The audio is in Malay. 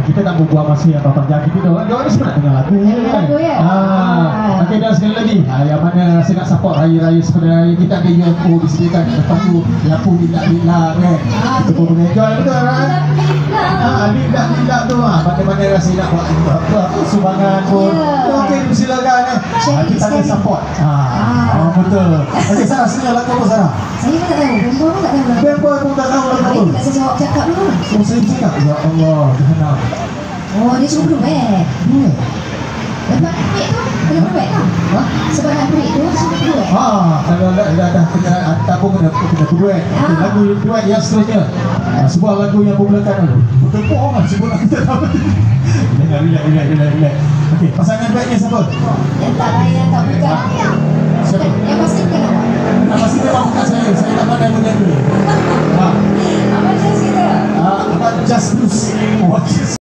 kita tak berbuang masa yang panjang kita tu. Dia ni semua nak dengar lagu kan. Okey, dan sekali lagi yang mana saya nak support raya-raya sebenarnya kita ada UFO disediakan. Lepas tu lampu bila-bila kan. Kita pun enjoy betul kan. Bila-bila tu bagaimana rasa nak buat sumbangan pun. Okey, silakan kita ada support. Betul. Okey, Sarah, sini lagu apa Sarah? Saya pun tak tahu, Bembo pun tak tahu. Bembo pun tak tahu lagu apa. Tak saya jawab cakap dulu. Oh, saya cakap, ya Allah, jahanam. Oh, dia suruh duet. Duet? Lepas duet tu, kena duet lah. Sebab nak duet tu, suruh duet. Kalau dah kena tabung kena duet. Lagu duet yang seterusnya. Sebuah lagu yang memulakan dulu. Betul bohong lah, sebut lagu tak tahu. Relax. Okey, pasangan duetnya siapa? Yang tak layan, tak bukan. Siapa? Yang pasti bukan awak. Pasti memang bukan saya tak pandai menyanyi. Abang just kita. Abang just blues.